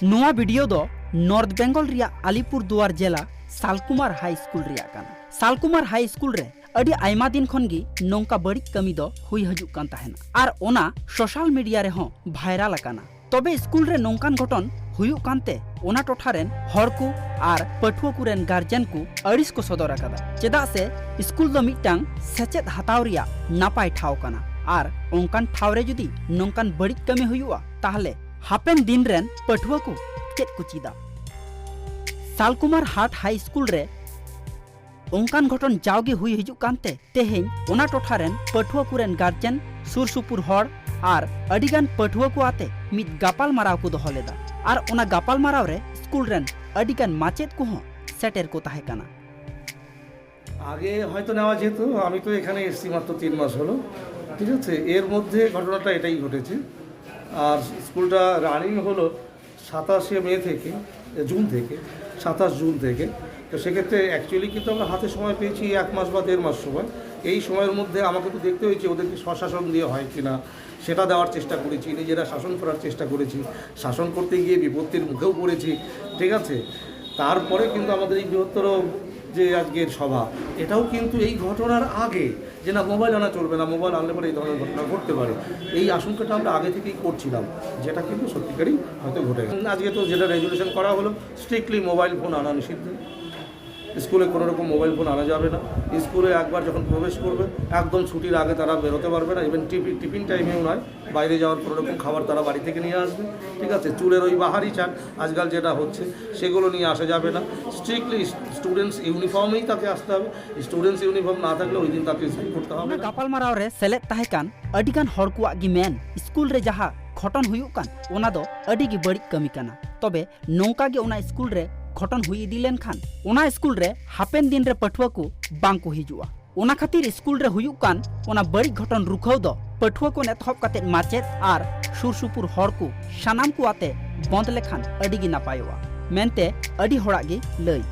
नोआ वीडियो दो नॉर्थ बेंगल रिया अलीपुर दुआर जिला सालकुमार हाई स्कूल रिया काना। सालकुमार हाई स्कूल रे अड़ी आयमा दिन खनगी नोंका बड़ी कमी दो हुई हजुक कान ताहेना आर ओना सोशल मीडिया रे हों भाइरल काना। तबे स्कूल रे नोंकान घटन हुयुक कानते ओना टोठारेन हर को आर पठुआ कुरेन गार्जियन को अड़िस को सदर आकादा। चेदा से स्कूल दो मिटांग सेचेद हाताव रिया नापाय ठाव काना आर ओंकान ठाव रे जुदी नोंकान बड़ी कमी हुयुआ ताहले हापेन दिन रेन पठुआ को चेद को चीदा। सालकुमार हाट हाई स्कूल रे ओंकान घटन जावगे हुई हिजुक कानते तेहेन ओना टोठारेन पठुआ कुरेन गार्जियन सुर सुपुर हड़ आर अडिगान पठुआ को आते मिद गापाल माराव को दोहो लेदा आर ओना गापाल माराव रे स्कूल रेन अडिगान माचेद को हों सेटेर को ताहे काना। আগে হয়তো নেওয়া যেত, আমি তো এখানে এসেছি মাত্র 3 মাস হলো, ঠিক আছে। এর মধ্যে ঘটনাটা এটাই ঘটেছে। আর স্কুলটা রানিং হলো 27 মে থেকে জুন থেকে 27 জুন থেকে। তো সেক্ষেত্রে অ্যাকচুয়ালি কিন্তু আমরা হাতে সময় পেয়েছি 1 মাস বা 1.5 মাস সময়। এই সময়ের মধ্যে আমাকে তো দেখতে হয়েছে ওদেরকে স্বশাসন দিয়ে হয় কিনা সেটা দেওয়ার চেষ্টা করেছি, নিজেরা শাসন করার চেষ্টা করেছি, শাসন করতে গিয়ে বিপত্তির মুখেও পড়েছি, ঠিক আছে। তারপরে কিন্তু আমাদের এই বৃহত্তর যে আজকের সভা এটাও কিন্তু এই ঘটনার আগে যে না মোবাইল আনা চলবে না, মোবাইল আনলে পরে এই ধরনের ঘটনা ঘটতে পারে এই আশঙ্কাটা আমরা আগে থেকেই করছিলাম, যেটা কিন্তু সত্যিকারই হয়তো ঘটে গেছে। আজকে তো যেটা রেজুলেশন করা হলো স্ট্রিক্টলি মোবাইল ফোন আনা নিষিদ্ধ, স্কুলে কোনো রকম মোবাইল ফোন আনা যাবে না। স্কুলে একবার যখন প্রবেশ করবে একদম ছুটির আগে তারা বেরোতে পারবে না, ইভেন টিফিন টাইমেও নয়, বাইরে যাওয়ার কোনো রকম খাবার তারা বাড়ি থেকে নিয়ে আসবে, ঠিক আছে। চুলের ওই বাহারি চাট আজকাল যেটা হচ্ছে সেগুলো নিয়ে আসা যাবে না। স্ট্রিক্টলি স্টুডেন্টস ইউনিফর্মেই তাকে আসতে হবে, স্টুডেন্টস ইউনিফর্ম না থাকলে ওই দিন তাকে স্কুল করতে হবে। गापाल माराव रे सेलेद ताहेकान अडिगान हर कुआ गी मेन स्कूल रे जहा घटन हुयुक कान ओना दो अडी गी बड़ी कमी काना। तबे नोंका गे ओना स्कूल रे घटन हुई इदी लेन खान ओना स्कूल रे हापेन दिन रे पठुआ को बांग को हिजुआ। ओना खातिर स्कूल रे हुयुक कान ओना बड़ी घटन रुखाव दो पठुआ को नेतहब काते माचेद आर सुर सुपुर हर को सानाम को आते बंद लेखान अडी गी नापायोआ मेनते अडी होड़ा गी लई।